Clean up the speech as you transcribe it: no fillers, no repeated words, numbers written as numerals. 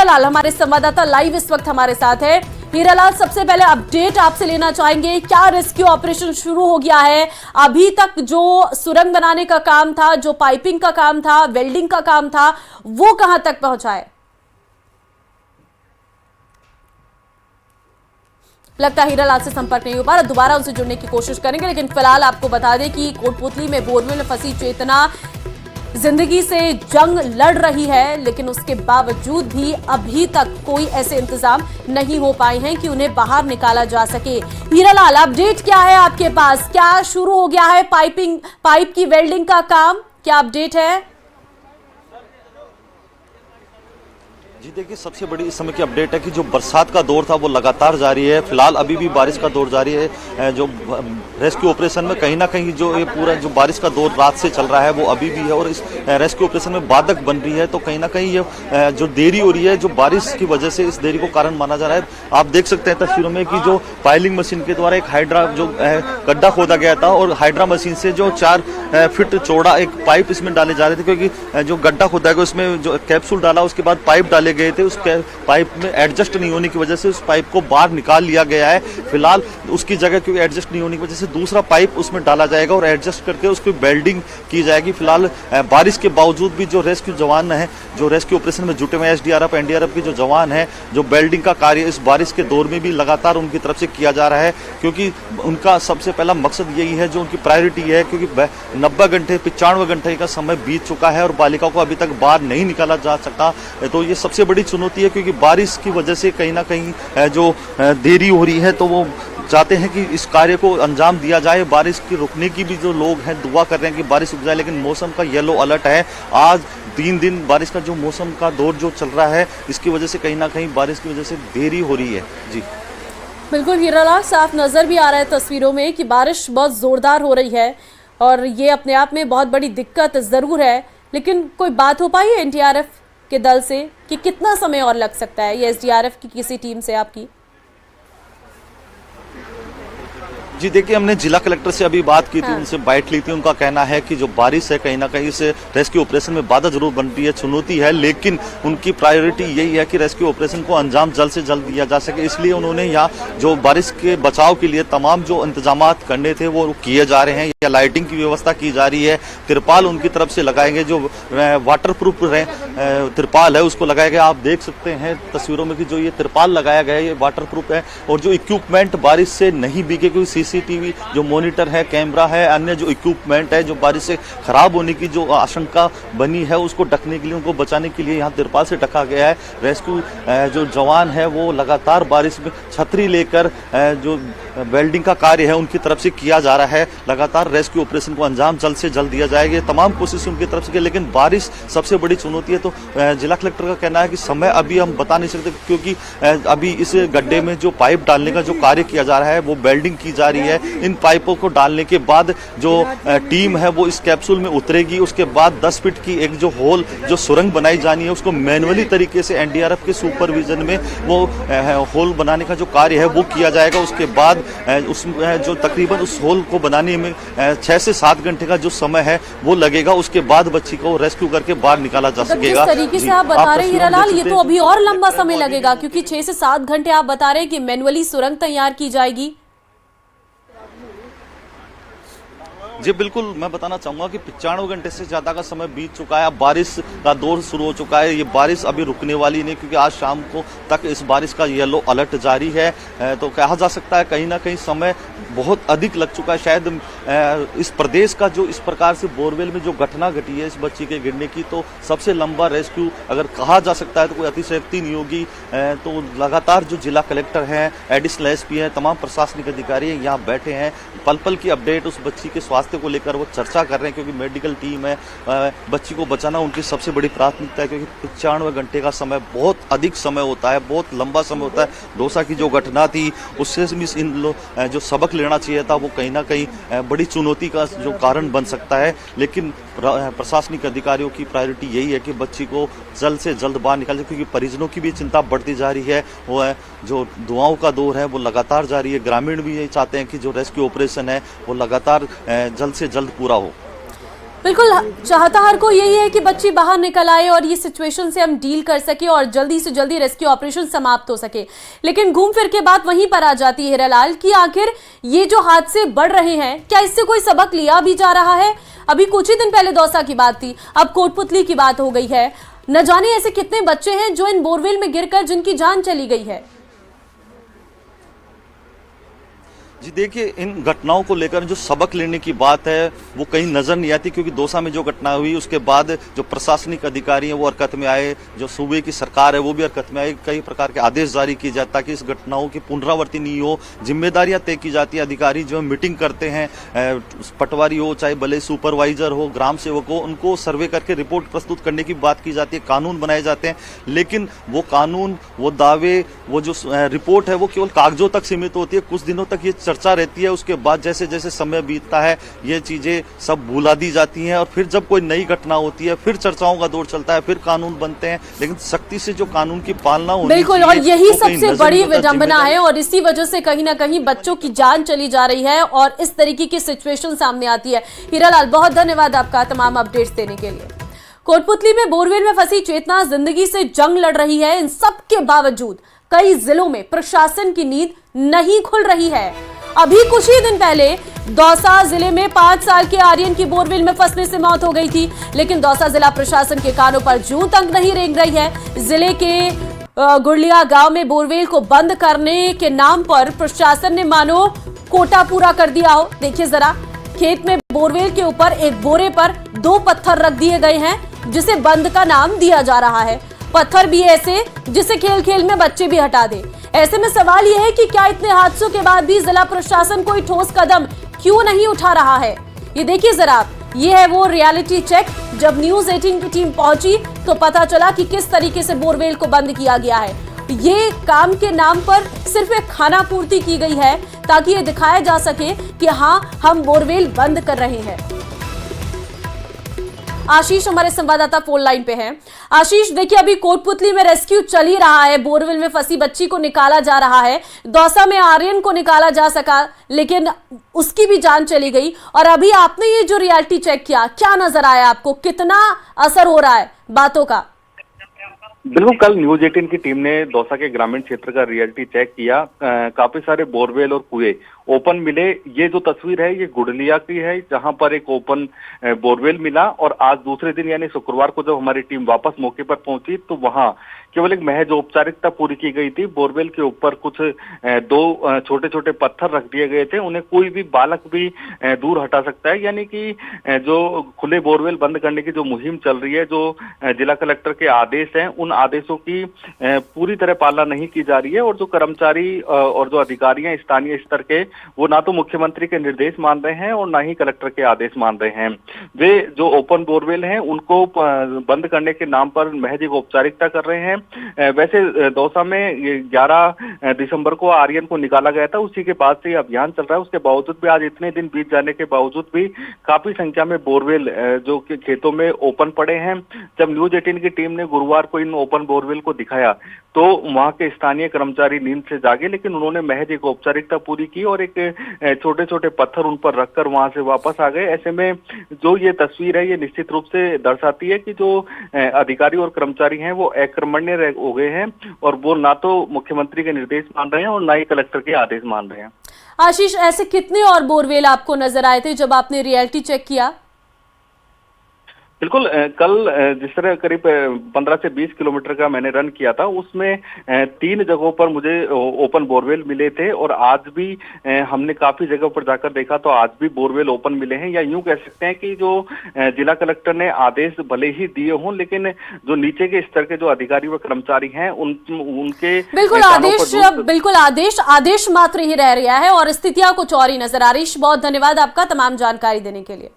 हीरालाल हमारे संवाददाता लाइव इस वक्त हमारे साथ है। हीरालाल, सबसे पहले अपडेट आपसे लेना चाहेंगे, क्या रेस्क्यू ऑपरेशन शुरू हो गया है? अभी तक जो सुरंग बनाने का काम था, जो पाइपिंग का काम था, वेल्डिंग का काम था, वो कहां तक पहुंचा है? लगता है हीरालाल से संपर्क नहीं हो पा रहा, दोबारा उनसे जुड़ने की कोशिश करेंगे। लेकिन फिलहाल आपको बता दें कि कोटपुतली में बोरवेल में फंसी चेतना जिंदगी से जंग लड़ रही है, लेकिन उसके बावजूद भी अभी तक कोई ऐसे इंतजाम नहीं हो पाए हैं कि उन्हें बाहर निकाला जा सके। हीरालाल, अपडेट क्या है आपके पास? क्या शुरू हो गया है पाइप की वेल्डिंग का काम? क्या अपडेट है? जी देखिए, सबसे बड़ी इस समय की अपडेट है कि जो बरसात का दौर था वो लगातार जारी है। फिलहाल अभी भी बारिश का दौर जारी है। जो रेस्क्यू ऑपरेशन में कहीं ना कहीं जो ये पूरा जो बारिश का दौर रात से चल रहा है वो अभी भी है और इस रेस्क्यू ऑपरेशन में बाधक बन रही है। तो कहीं ना कहीं ये जो देरी हो रही है, जो बारिश की वजह से इस देरी को कारण माना जा रहा है। आप देख सकते हैं तस्वीरों में कि जो पाइलिंग मशीन के द्वारा एक हाइड्रा जो गड्ढा खोदा गया था और हाइड्रा मशीन से जो 4 फीट चौड़ा एक पाइप इसमें डाले जा रहे थे, क्योंकि जो गड्ढा खोदा गया उसमें जो कैप्सूल डाला उसके बाद पाइप डाले गए थे। उस पाइप में एडजस्ट नहीं होने की वजह से उस पाइप को बाहर निकाल लिया गया है। फिलहाल उसकी जगह क्योंकि एडजस्ट नहीं होने की वजह से दूसरा पाइप उसमें डाला जाएगा और एडजस्ट करके उसकी वेल्डिंग की जाएगी। फिलहाल बारिश के बावजूद भी जो रेस्क्यू जवान हैं, जो रेस्क्यू ऑपरेशन में जुटे हुए एसडीआरएफ एनडीआरएफ के जो जवान हैं, जो वेल्डिंग का कार्य इस बारिश के दौर में भी लगातार उनकी तरफ से किया जा रहा है, क्योंकि उनका सबसे पहला मकसद यही है, जो उनकी प्रायोरिटी है, क्योंकि 90 घंटे 95 घंटे का समय बीत चुका है और बालिका को अभी तक बाहर नहीं निकाला जा सका। तो ये सबसे बड़ी चुनौती है, क्योंकि बारिश की वजह से कहीं ना कहीं जो देरी हो रही है, तो वो चाहते हैं कि इस कार्य को अंजाम दिया जाए। बारिश की रुकने की भी जो लोग हैं दुआ कर रहे हैं कि बारिश रुक जाए, लेकिन मौसम का येलो अलर्ट है। आज 3 दिन बारिश का जो मौसम का दौर जो चल रहा है, इसकी वजह से कहीं ना कहीं बारिश की वजह से देरी हो रही है। जी बिल्कुल हीरालाल, साफ नजर भी आ रहा है तस्वीरों में कि बारिश बहुत जोरदार हो रही है और ये अपने आप में बहुत बड़ी दिक्कत जरूर है। लेकिन कोई बात हो पाई है एनडीआरएफ के दल से कि कितना समय और लग सकता है, ये एसडीआरएफ की किसी टीम से आपकी? जी देखिए, हमने जिला कलेक्टर से अभी बात की थी, उनसे बाइट ली थी। उनका कहना है कि जो बारिश है कहीं ना कहीं से रेस्क्यू ऑपरेशन में बाधा जरूर बन रही है, चुनौती है, लेकिन उनकी प्रायोरिटी यही है कि रेस्क्यू ऑपरेशन को अंजाम जल्द से जल्द दिया जा सके। इसलिए उन्होंने यहाँ जो बारिश के बचाव के लिए तमाम जो इंतजाम करने थे वो किए जा रहे हैं। या लाइटिंग की व्यवस्था की जा रही है, तिरपाल उनकी तरफ से लगाएंगे, जो वाटर प्रूफ तिरपाल है उसको लगाया गया। आप देख सकते हैं तस्वीरों में कि जो ये तिरपाल लगाया गया है ये वाटर प्रूफ है और जो इक्विपमेंट बारिश से नहीं भीगे, क्योंकि सीसीटीवी जो मॉनिटर है, कैमरा है, अन्य जो इक्विपमेंट है जो बारिश से खराब होने की जो आशंका बनी है उसको ढकने के लिए, उनको बचाने के लिए यहाँ तिरपाल से ढका गया है। रेस्क्यू जो जवान है वो लगातार बारिश में छतरी लेकर जो वेल्डिंग का कार्य है उनकी तरफ से किया जा रहा है। लगातार रेस्क्यू ऑपरेशन को अंजाम जल्द से जल्द दिया जाएगा, तमाम कोशिश उनकी तरफ से की, लेकिन बारिश सबसे बड़ी चुनौती है। तो जिला कलेक्टर का कहना है कि समय अभी हम बता नहीं सकते, क्योंकि अभी इस गड्ढे में जो पाइप डालने का जो कार्य किया जा रहा है वो वेल्डिंग की जा रही है। इन पाइपों को डालने के बाद जो टीम है वो इस कैप्सूल में उतरेगी, उसके बाद 10 फीट की एक जो होल जो सुरंग बनाई जानी है उसको मैनुअली तरीके से एनडीआरएफ के सुपरविजन में वो होल बनाने का जो कार्य है वो किया जाएगा। उसके बाद उसमें जो तकरीबन उस होल को बनाने में 6 से 7 घंटे का जो समय है वो लगेगा। उसके बाद बच्ची को रेस्क्यू करके बाहर निकाला जा सकेगा। जिस तरीके से आप बता रहे हैं हीरालाल, ये तो अभी और लंबा समय लगेगा, क्योंकि 6 से 7 घंटे आप बता रहे हैं कि मैनुअली सुरंग तैयार की जाएगी। जी बिल्कुल, मैं बताना चाहूंगा कि 95 घंटे से ज्यादा का समय बीत चुका है। अब बारिश का दौर शुरू हो चुका है। ये बारिश अभी रुकने वाली नहीं, क्योंकि आज शाम को तक इस बारिश का येलो अलर्ट जारी है। तो कहा जा सकता है कहीं ना कहीं समय बहुत अधिक लग चुका है। शायद इस प्रदेश का जो इस प्रकार से बोरवेल में जो घटना घटी है इस बच्ची के गिरने की, तो सबसे लंबा रेस्क्यू अगर कहा जा सकता है तो कोई अतिशयोक्ति नहीं होगी। तो लगातार जो जिला कलेक्टर हैं, एडिशनल एसपी हैं, तमाम प्रशासनिक अधिकारी हैं, यहाँ बैठे हैं, पल पल की अपडेट उस बच्ची के स्वास्थ्य को लेकर वो चर्चा कर रहे हैं, क्योंकि मेडिकल टीम है, बच्ची को बचाना उनकी सबसे बड़ी प्राथमिकता है, क्योंकि 95 घंटे का समय बहुत अधिक समय होता है, बहुत लंबा समय होता है। दौसा की जो घटना थी उससे भी इन जो सबक लेना चाहिए था वो कहीं ना कहीं बड़ी चुनौती का जो कारण बन सकता है। लेकिन प्रशासनिक अधिकारियों की प्रायोरिटी यही है कि बच्ची को जल्द से जल्द बाहर निकाल, क्योंकि परिजनों की भी चिंता बढ़ती जा रही है। वो है जो दुआओं का दौर है वो लगातार जारी है। ग्रामीण भी यही चाहते हैं कि जो रेस्क्यू ऑपरेशन है वो लगातार जल्द से जल्द पूरा हो। बिल्कुल, चाहता हर को यही है कि बच्ची बाहर निकल आए और ये सिचुएशन से हम डील कर सके और जल्दी से जल्दी रेस्क्यू ऑपरेशन समाप्त हो सके। लेकिन घूम फिर के बात वहीं पर आ जाती है हीरालाल कि आखिर ये जो हादसे बढ़ रहे हैं, क्या इससे कोई सबक लिया भी जा रहा है? अभी कुछ ही दिन पहले दौसा की बात थी, अब कोटपुतली की बात हो गई है। न जाने ऐसे कितने बच्चे हैं जो इन बोरवेल में गिरकर जिनकी जान चली गई है। जी देखिए, इन घटनाओं को लेकर जो सबक लेने की बात है वो कहीं नजर नहीं आती, क्योंकि दौसा में जो घटना हुई उसके बाद जो प्रशासनिक अधिकारी हैं वो हरकत में आए, जो सूबे की सरकार है वो भी हरकत में आई, कई प्रकार के आदेश जारी किए जाते ताकि इस घटनाओं की पुनरावृत्ति नहीं हो। जिम्मेदारियां तय की जाती है, अधिकारी जो मीटिंग करते हैं, पटवारी हो चाहे भले सुपरवाइजर हो, ग्राम सेवक हो, उनको सर्वे करके रिपोर्ट प्रस्तुत करने की बात की जाती है, कानून बनाए जाते हैं। लेकिन वो कानून, वो दावे, वो जो रिपोर्ट है वो केवल कागजों तक सीमित होती है। कुछ दिनों तक ये चर्चा रहती है, उसके बाद जैसे जैसे समय बीतता है ये चीजें सब भुला दी जाती हैं और फिर जब कोई नई घटना होती है फिर चर्चाओं का दौर चलता है, फिर कानून बनते हैं, लेकिन सख्ती से जो कानून की पालना होनी बिल्कुल, और यही सबसे बड़ी विडंबना है और इसी वजह से कहीं ना कहीं बच्चों की जान चली जा रही है और इस तरीके की सिचुएशन सामने आती है। हीरालाल, बहुत धन्यवाद आपका तमाम अपडेट्स देने के लिए। कोटपुतली में बोरवेल में फंसी चेतना जिंदगी से जंग लड़ रही है। इन सब के बावजूद कई जिलों में प्रशासन की नींद नहीं खुल रही है। अभी कुछ ही दिन पहले दौसा जिले में 5 साल के आर्यन की बोरवेल में फंसने से मौत हो गई थी, लेकिन दौसा जिला प्रशासन के कानों पर जूं तक नहीं रेंग रही है। जिले के गुड़लिया गांव में बोरवेल को बंद करने के नाम पर प्रशासन ने मानो कोटा पूरा कर दिया हो। देखिए जरा, खेत में बोरवेल के ऊपर एक बोरे पर 2 पत्थर रख दिए गए हैं जिसे बंद का नाम दिया जा रहा है। पत्थर भी ऐसे जिसे खेल खेल में बच्चे भी हटा दे। ऐसे में सवाल यह है कि क्या इतने हादसों के बाद भी जिला प्रशासन कोई ठोस कदम क्यों नहीं उठा रहा है? ये देखिए जरा, ये है वो रियलिटी चेक। जब न्यूज़ 18 की टीम पहुंची तो पता चला कि किस तरीके से बोरवेल को बंद किया गया है। ये काम के नाम पर सिर्फ एक खाना पूर्ति की गई है ताकि ये दिखाया जा सके कि हाँ, हम बोरवेल बंद कर रहे हैं। आशीष हमारे संवाददाता फोन लाइन पे हैं। आशीष, देखिए अभी कोटपुतली में रेस्क्यू चल ही रहा है, बोरवेल में फंसी बच्ची को निकाला जा रहा है। दौसा में आर्यन को निकाला जा सका लेकिन उसकी भी जान चली गई। और अभी आपने ये जो रियलिटी चेक किया, क्या नजर आया आपको? कितना असर हो रहा है बातों का? बिल्कुल, कल न्यूज 18 की टीम ने दौसा के ग्रामीण क्षेत्र का रियलिटी चेक किया। काफी सारे बोरवेल और कुएं ओपन मिले। ये जो तस्वीर है ये गुड़लिया की है, जहां पर एक ओपन बोरवेल मिला। और आज दूसरे दिन यानी शुक्रवार को जब हमारी टीम वापस मौके पर पहुंची तो वहां केवल एक महज औपचारिकता पूरी की गई थी। बोरवेल के ऊपर कुछ 2 छोटे छोटे पत्थर रख दिए गए थे, उन्हें कोई भी बालक भी दूर हटा सकता है। यानी कि जो खुले बोरवेल बंद करने की जो मुहिम चल रही है, जो जिला कलेक्टर के आदेश हैं, उन आदेशों की पूरी तरह पालना नहीं की जा रही है। और जो कर्मचारी और जो अधिकारी हैं स्थानीय स्तर के, वो ना तो मुख्यमंत्री के निर्देश मान रहे हैं और ना ही कलेक्टर के आदेश मान रहे हैं। वे जो ओपन बोरवेल हैं उनको बंद करने के नाम पर महज एक औपचारिकता कर रहे हैं। वैसे दौसा में 11 दिसंबर को आर्यन को निकाला गया था, उसी के बाद से अभियान चल रहा है। उसके बावजूद भी आज इतने दिन बीत जाने के बावजूद भी काफी संख्या में बोरवेल जो कि खेतों में ओपन पड़े हैं। जब न्यूज 18 की टीम ने गुरुवार को इन ओपन बोरवेल को दिखाया तो वहां के स्थानीय कर्मचारी नींद से जागे, लेकिन उन्होंने महज एक औपचारिकता पूरी की और एक छोटे छोटे पत्थर उन पर रखकर वहां से वापस आ गए। ऐसे में जो ये तस्वीर है ये निश्चित रूप से दर्शाती है कि जो अधिकारी और कर्मचारी हैं वो अकर्मण्य हो गए हैं और वो ना तो मुख्यमंत्री के निर्देश मान रहे हैं और ना ही कलेक्टर के आदेश मान रहे हैं। आशीष, ऐसे कितने और बोरवेल आपको नजर आए थे जब आपने रियलिटी चेक किया? बिल्कुल, कल जिस तरह करीब 15 से 20 किलोमीटर का मैंने रन किया था, उसमें 3 जगहों पर मुझे ओपन बोरवेल मिले थे। और आज भी हमने काफी जगह पर जाकर देखा तो आज भी बोरवेल ओपन मिले हैं। या यूं कह सकते हैं कि जो जिला कलेक्टर ने आदेश भले ही दिए हों, लेकिन जो नीचे के स्तर के जो अधिकारी व कर्मचारी हैं उनके बिल्कुल आदेश मात्र ही रह गया है और स्थितियां कुछ और ही नजर आ रही। बहुत धन्यवाद आपका तमाम जानकारी देने के लिए।